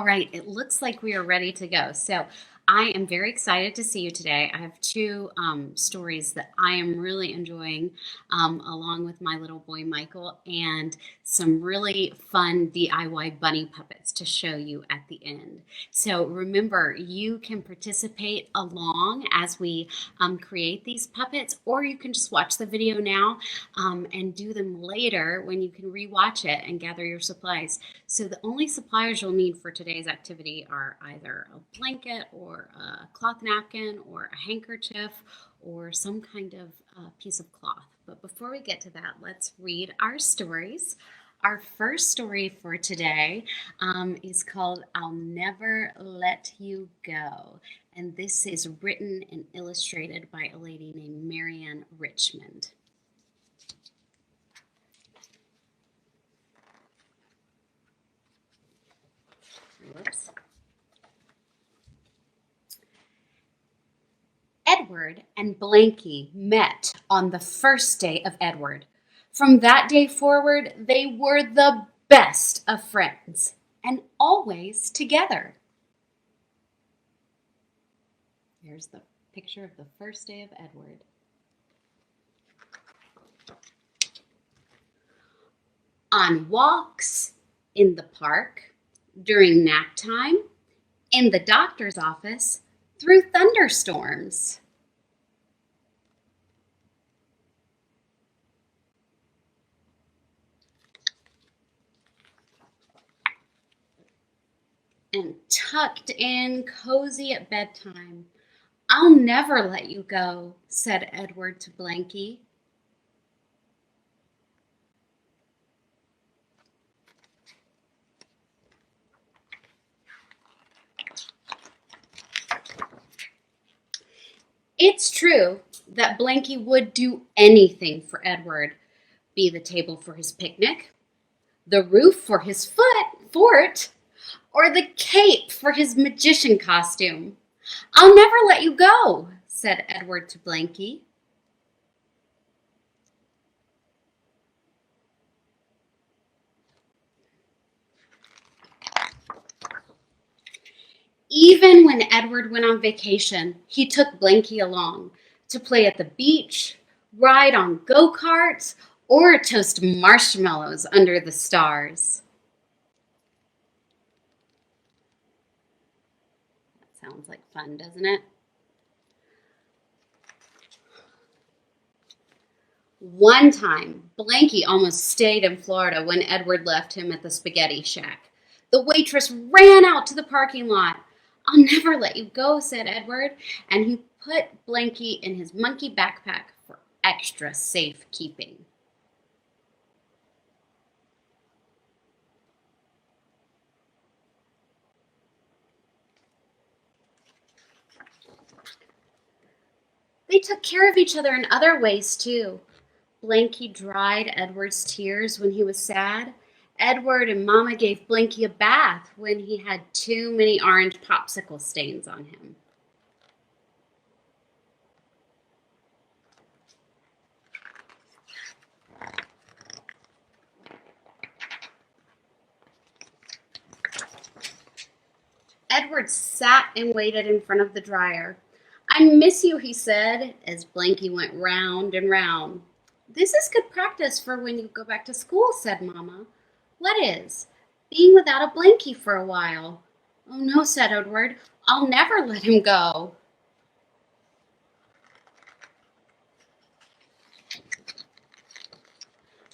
All right, it looks like we are ready to go. So I am very excited to see you today. I have two stories that I am really enjoying, along with my little boy Michael, and some really fun DIY bunny puppets to show you at the end. So remember, you can participate along as we create these puppets, or you can just watch the video now and do them later when you can rewatch it and gather your supplies. So the only supplies you'll need for today's activity are either a blanket or a cloth napkin or a handkerchief or some kind of piece of cloth. But before we get to that, let's read our stories. Our first story for today is called I'll Never Let You Go. And this is written and illustrated by a lady named Marianne Richmond. Whoops. Edward and Blanky met on the first day of Edward. From that day forward, they were the best of friends and always together. Here's the picture of the first day of Edward. On walks, in the park, during nap time, in the doctor's office, through thunderstorms. And tucked in cozy at bedtime. I'll never let you go, said Edward to Blanky. It's true that Blanky would do anything for Edward, be the table for his picnic, the roof for his fort, or the cape for his magician costume. I'll never let you go, said Edward to Blanky. Even when Edward went on vacation, he took Blanky along to play at the beach, ride on go-karts, or toast marshmallows under the stars. That sounds like fun, doesn't it? One time, Blanky almost stayed in Florida when Edward left him at the spaghetti shack. The waitress ran out to the parking lot. I'll never let you go, said Edward, and he put Blanky in his monkey backpack for extra safekeeping. They took care of each other in other ways, too. Blanky dried Edward's tears when he was sad. Edward and Mama gave Blanky a bath when he had too many orange popsicle stains on him. Edward sat and waited in front of the dryer. I miss you, he said, as Blanky went round and round. This is good practice for when you go back to school, said Mama. What is? Being without a Blanky for a while. Oh no, said Edward. I'll never let him go.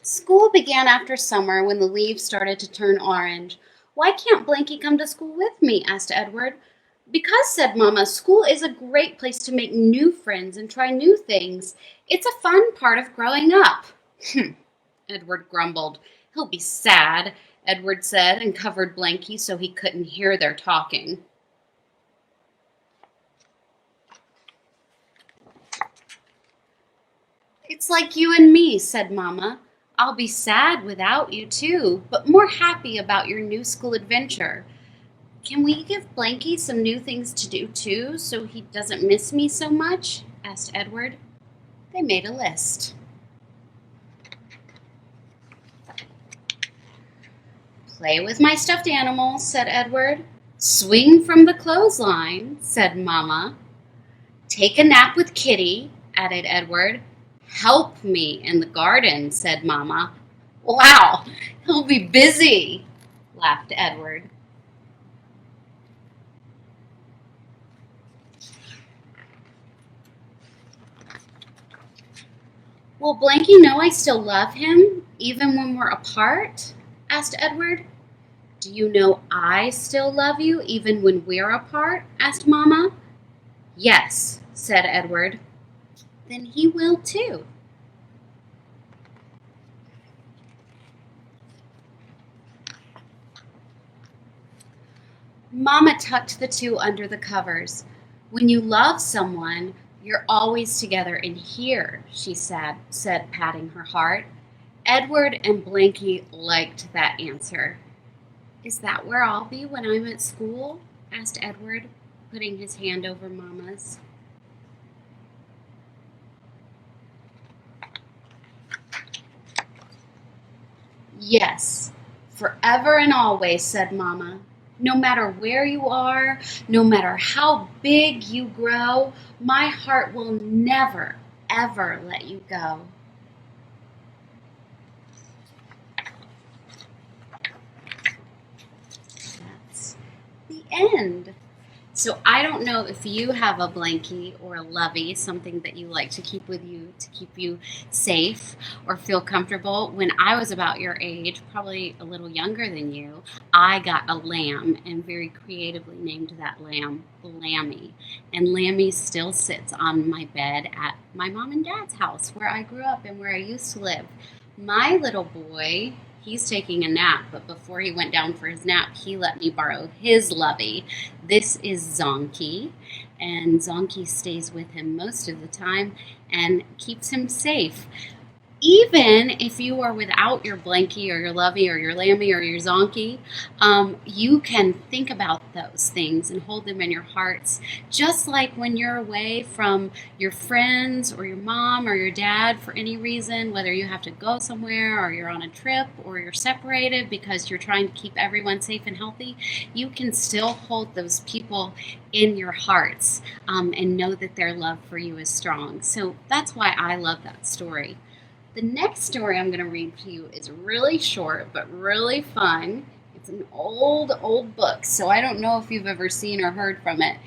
School began after summer when the leaves started to turn orange. Why can't Blanky come to school with me? Asked Edward. Because, said Mama, school is a great place to make new friends and try new things. It's a fun part of growing up. Edward grumbled. He'll be sad, Edward said, and covered Blanky so he couldn't hear their talking. It's like you and me, said Mama. I'll be sad without you, too, but more happy about your new school adventure. Can we give Blanky some new things to do, too, so he doesn't miss me so much? Asked Edward. They made a list. Play with my stuffed animals, said Edward. Swing from the clothesline, said Mama. Take a nap with Kitty, added Edward. Help me in the garden, said Mama. Wow, he'll be busy, laughed Edward. Will Blanky know I still love him, even when we're apart? Asked Edward. Do you know I still love you, even when we're apart? Asked Mama. Yes, said Edward. Then he will too. Mama tucked the two under the covers. When you love someone, you're always together in here, she said, patting her heart. Edward and Blanky liked that answer. Is that where I'll be when I'm at school? Asked Edward, putting his hand over Mama's. Yes, forever and always, said Mama. No matter where you are, no matter how big you grow, my heart will never, ever let you go. That's the end. So I don't know if you have a blankie or a lovey, something that you like to keep with you to keep you safe or feel comfortable. When I was about your age, probably a little younger than you, I got a lamb and very creatively named that lamb Lammy. And Lammy still sits on my bed at my mom and dad's house where I grew up and where I used to live. My little boy, he's taking a nap, but before he went down for his nap, he let me borrow his lovey. This is Zonky, and Zonky stays with him most of the time and keeps him safe. Even if you are without your blankie or your lovey or your lammy or your zonky, you can think about those things and hold them in your hearts. Just like when you're away from your friends or your mom or your dad for any reason, whether you have to go somewhere or you're on a trip or you're separated because you're trying to keep everyone safe and healthy, you can still hold those people in your hearts and know that their love for you is strong. So that's why I love that story. The next story I'm going to read to you is really short, but really fun. It's an old book, so I don't know if you've ever seen or heard from it.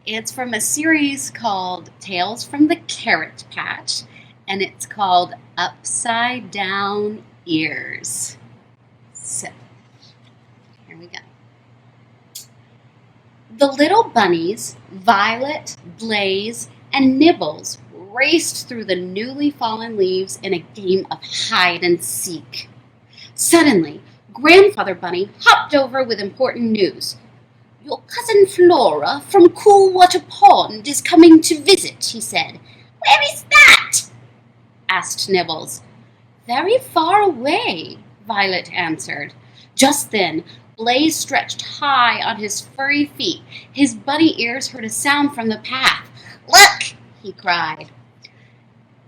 It's from a series called Tales from the Carrot Patch, and it's called Upside Down Ears. So, here we go. The little bunnies, Violet, Blaze, and Nibbles, raced through the newly fallen leaves in a game of hide and seek. Suddenly, Grandfather Bunny hopped over with important news. Your cousin Flora from Coolwater Pond is coming to visit, he said. Where is that? Asked Nibbles. Very far away, Violet answered. Just then, Blaze stretched high on his furry feet. His bunny ears heard a sound from the path. Look, he cried.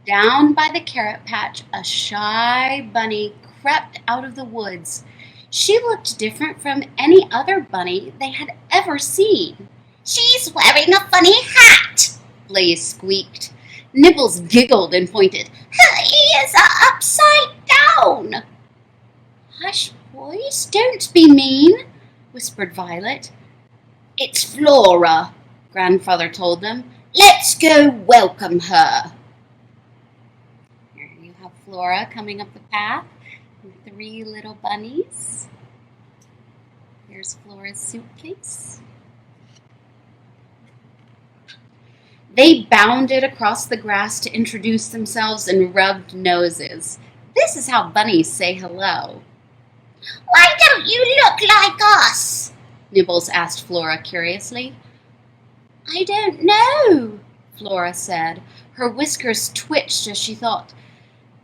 Down by the carrot patch, a shy bunny crept out of the woods. She looked different from any other bunny they had ever seen. She's wearing a funny hat, Blaze squeaked. Nibbles giggled and pointed. Her ears are upside down. Hush, boys, don't be mean, whispered Violet. It's Flora, Grandfather told them. Let's go welcome her. Flora coming up the path with 3 little bunnies. Here's Flora's suitcase. They bounded across the grass to introduce themselves and rubbed noses. This is how bunnies say hello. Why don't you look like us? Nibbles asked Flora curiously. I don't know, Flora said. Her whiskers twitched as she thought,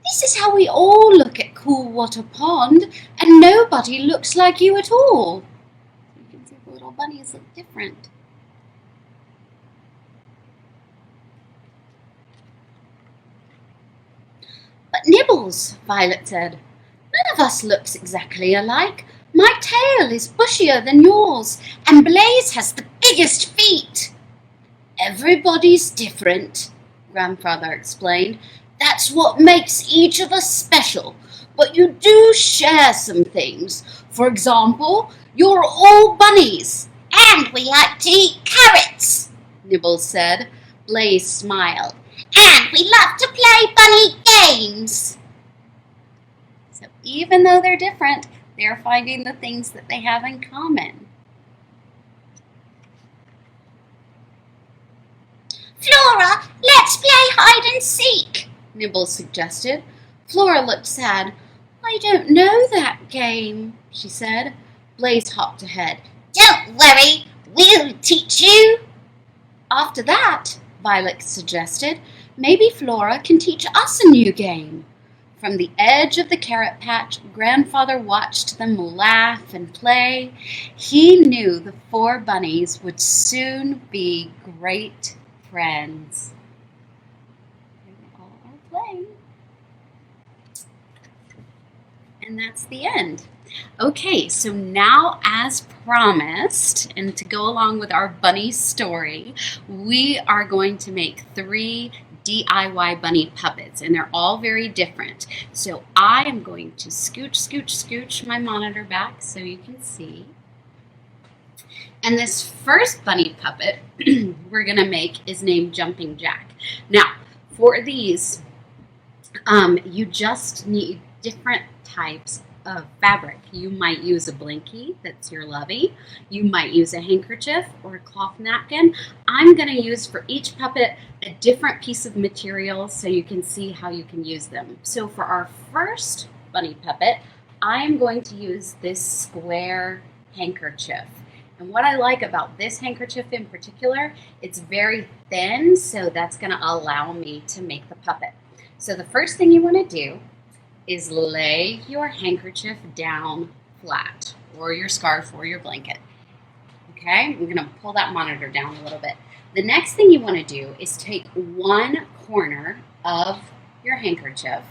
this is how we all look at Coolwater Pond, and nobody looks like you at all. You can see the little bunnies look different. But Nibbles, Violet said, none of us looks exactly alike. My tail is bushier than yours, and Blaze has the biggest feet. Everybody's different, Grandfather explained. That's what makes each of us special. But you do share some things. For example, you're all bunnies. And we like to eat carrots, Nibbles said. Blaze smiled. And we love to play bunny games. So even though they're different, they're finding the things that they have in common. Flora, let's play hide and seek, Nibbles suggested. Flora looked sad. I don't know that game, she said. Blaze hopped ahead. Don't worry, we'll teach you. After that, Violet suggested, maybe Flora can teach us a new game. From the edge of the carrot patch, Grandfather watched them laugh and play. He knew the 4 bunnies would soon be great friends. They all are playing. And that's the end. Okay, so now as promised, and to go along with our bunny story, we are going to make 3 DIY bunny puppets, and they're all very different. So I am going to scooch my monitor back so you can see. And this first bunny puppet we're gonna make is named Jumping Jack. Now, for these, you just need different types of fabric. You might use a blankie, that's your lovey. You might use a handkerchief or a cloth napkin. I'm going to use for each puppet a different piece of material so you can see how you can use them. So for our first bunny puppet, I am going to use this square handkerchief. And what I like about this handkerchief in particular, it's very thin, so that's going to allow me to make the puppet. So the first thing you want to do is lay your handkerchief down flat, or your scarf or your blanket. Okay, I'm going to pull that monitor down a little bit. The next thing you want to do is take one corner of your handkerchief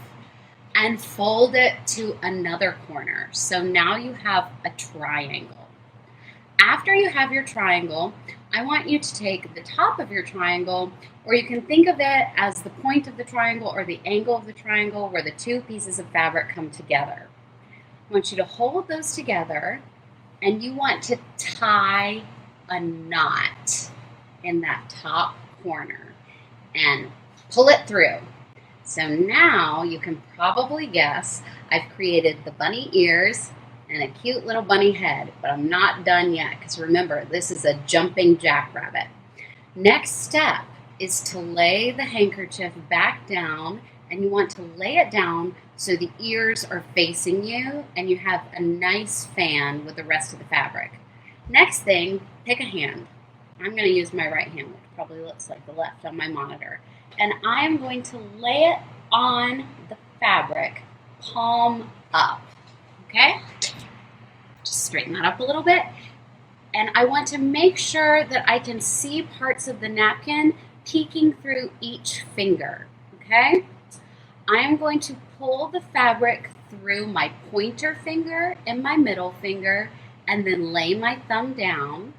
and fold it to another corner. So now you have a triangle. After you have your triangle, I want you to take the top of your triangle, or you can think of it as the point of the triangle or the angle of the triangle where the 2 pieces of fabric come together. I want you to hold those together, and you want to tie a knot in that top corner and pull it through. So now you can probably guess I've created the bunny ears and a cute little bunny head, but I'm not done yet because remember, this is a jumping jackrabbit. Next step is to lay the handkerchief back down, and you want to lay it down so the ears are facing you and you have a nice fan with the rest of the fabric. Next thing, pick a hand. I'm going to use my right hand, which probably looks like the left on my monitor. And I am going to lay it on the fabric, palm up. Okay? Just straighten that up a little bit. And I want to make sure that I can see parts of the napkin peeking through each finger. Okay? I am going to pull the fabric through my pointer finger and my middle finger and then lay my thumb down.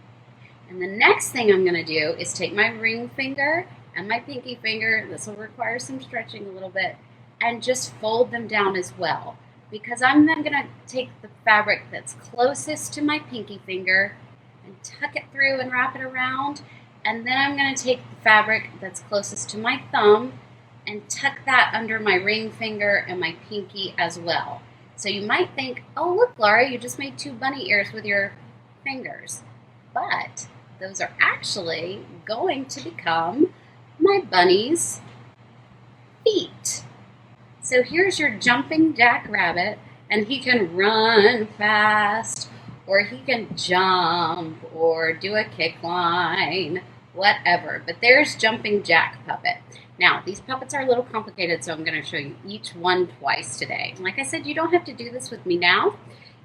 And the next thing I'm going to do is take my ring finger and my pinky finger, this will require some stretching a little bit, and just fold them down as well. Because I'm then going to take the fabric that's closest to my pinky finger and tuck it through and wrap it around. And then I'm going to take the fabric that's closest to my thumb and tuck that under my ring finger and my pinky as well. So you might think, oh look, Laura, you just made 2 bunny ears with your fingers. But those are actually going to become my bunny's feet. So here's your jumping jackrabbit, and he can run fast, or he can jump, or do a kick line, whatever. But there's Jumping Jack puppet. Now, these puppets are a little complicated, so I'm going to show you each one twice today. Like I said, you don't have to do this with me now.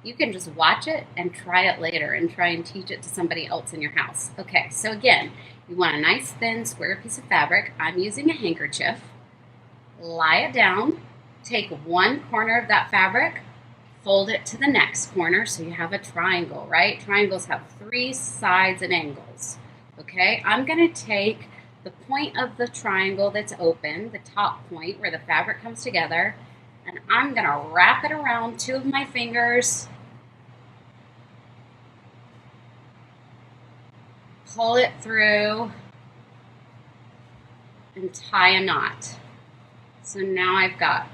You can just watch it and try it later and try and teach it to somebody else in your house. Okay, so again, you want a nice thin square piece of fabric. I'm using a handkerchief. Lie it down. Take one corner of that fabric, fold it to the next corner so you have a triangle, right? Triangles have 3 sides and angles. Okay, I'm going to take the point of the triangle that's open, the top point where the fabric comes together, and I'm going to wrap it around 2 of my fingers, pull it through, and tie a knot. So now I've got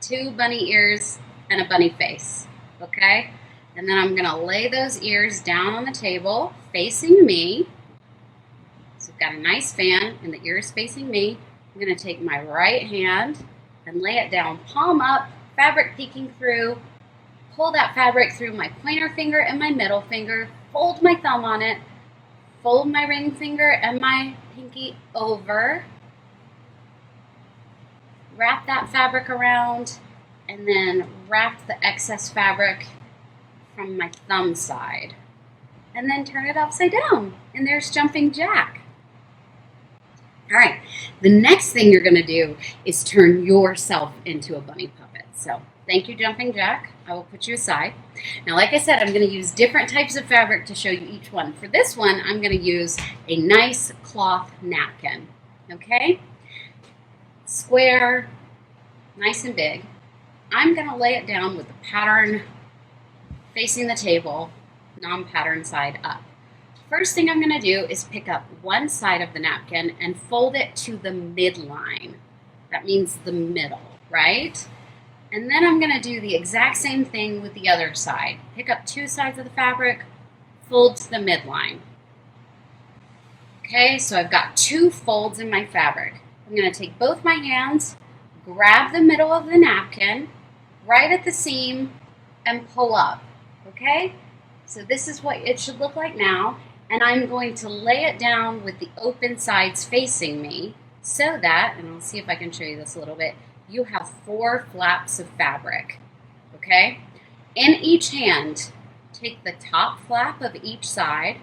2 bunny ears and a bunny face, okay? And then I'm gonna lay those ears down on the table facing me. So I've got a nice fan and the ears facing me. I'm gonna take my right hand and lay it down, palm up, fabric peeking through, pull that fabric through my pointer finger and my middle finger, fold my thumb on it, fold my ring finger and my pinky over, wrap that fabric around, and then wrap the excess fabric from my thumb side. And then turn it upside down. And there's Jumping Jack. All right, the next thing you're gonna do is turn yourself into a bunny puppet. So thank you, Jumping Jack. I will put you aside. Now, like I said, I'm gonna use different types of fabric to show you each one. For this one, I'm gonna use a nice cloth napkin, okay? Square, nice and big. I'm gonna lay it down with the pattern facing the table, non-pattern side up. First thing I'm gonna do is pick up one side of the napkin and fold it to the midline. That means the middle, right? And then I'm gonna do the exact same thing with the other side. Pick up 2 sides of the fabric, fold to the midline. Okay, so I've got 2 folds in my fabric. I'm gonna take both my hands, grab the middle of the napkin, right at the seam, and pull up, okay? So this is what it should look like now, and I'm going to lay it down with the open sides facing me so that, and I'll see if I can show you this a little bit, you have 4 flaps of fabric, okay? In each hand, take the top flap of each side,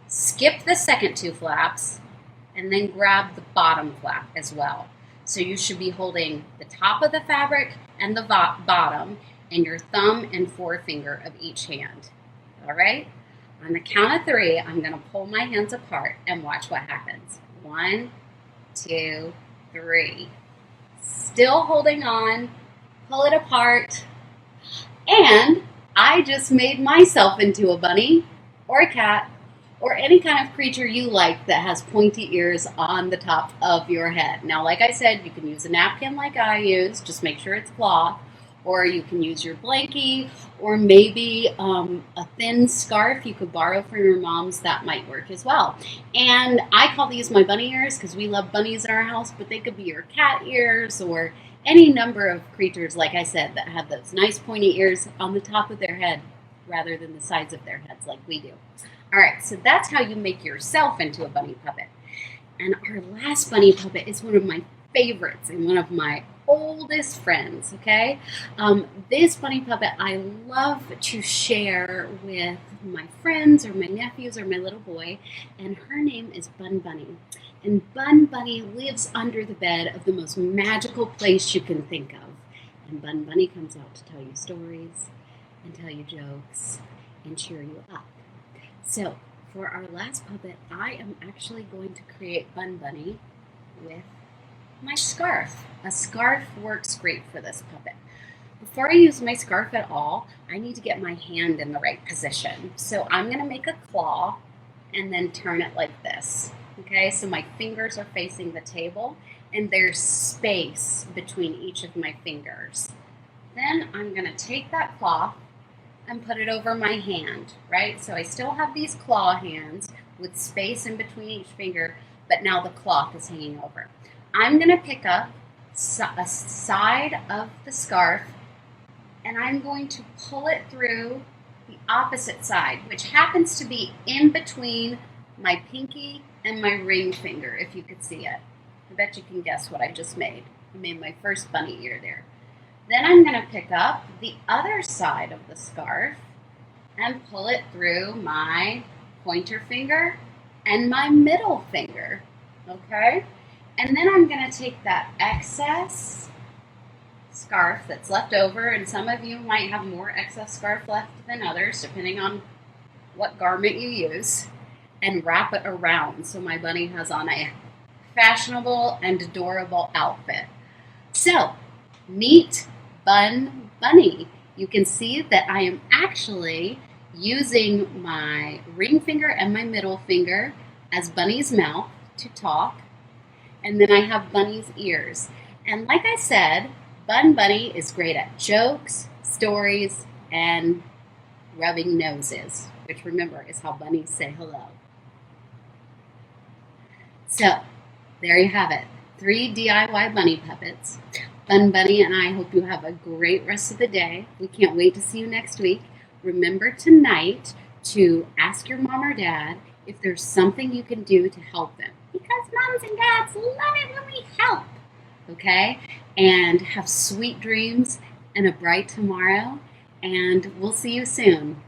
skip the second 2 flaps, and then grab the bottom flap as well. So you should be holding the top of the fabric and the bottom and your thumb and forefinger of each hand. All right? On the count of 3, I'm going to pull my hands apart and watch what happens. 1, 2, 3. Still holding on. Pull it apart. And I just made myself into a bunny or a cat or any kind of creature you like that has pointy ears on the top of your head. Now, like I said, you can use a napkin like I use, just make sure it's cloth, or you can use your blankie, or maybe a thin scarf you could borrow from your mom's. That might work as well. And I call these my bunny ears because we love bunnies in our house, but they could be your cat ears or any number of creatures, like I said, that have those nice pointy ears on the top of their head rather than the sides of their heads like we do. All right, so that's how you make yourself into a bunny puppet. And our last bunny puppet is one of my favorites and one of my oldest friends, okay? This bunny puppet I love to share with my friends or my nephews or my little boy, and her name is Bun Bunny. And Bun Bunny lives under the bed of the most magical place you can think of. And Bun Bunny comes out to tell you stories and tell you jokes and cheer you up. So, for our last puppet, I am actually going to create Bun Bunny with my scarf. A scarf works great for this puppet. Before I use my scarf at all, I need to get my hand in the right position. So I'm going to make a claw and then turn it like this. Okay, so my fingers are facing the table and there's space between each of my fingers. Then I'm going to take that cloth and put it over my hand, right? So I still have these claw hands with space in between each finger, but now the cloth is hanging over. I'm going to pick up a side of the scarf and I'm going to pull it through the opposite side, which happens to be in between my pinky and my ring finger, if you could see it. I bet you can guess what I just made. I made my first bunny ear there. Then I'm going to pick up the other side of the scarf and pull it through my pointer finger and my middle finger, okay? And then I'm going to take that excess scarf that's left over, and some of you might have more excess scarf left than others, depending on what garment you use, and wrap it around so my bunny has on a fashionable and adorable outfit. So, meet Bun Bunny. You can see that I am actually using my ring finger and my middle finger as Bunny's mouth to talk, and then I have Bunny's ears. And like I said, Bun Bunny is great at jokes, stories, and rubbing noses, which remember is how bunnies say hello. So, there you have it. 3 DIY bunny puppets. Bun Bunny and I hope you have a great rest of the day. We can't wait to see you next week. Remember tonight to ask your mom or dad if there's something you can do to help them. Because moms and dads love it when we help. Okay? And have sweet dreams and a bright tomorrow. And we'll see you soon.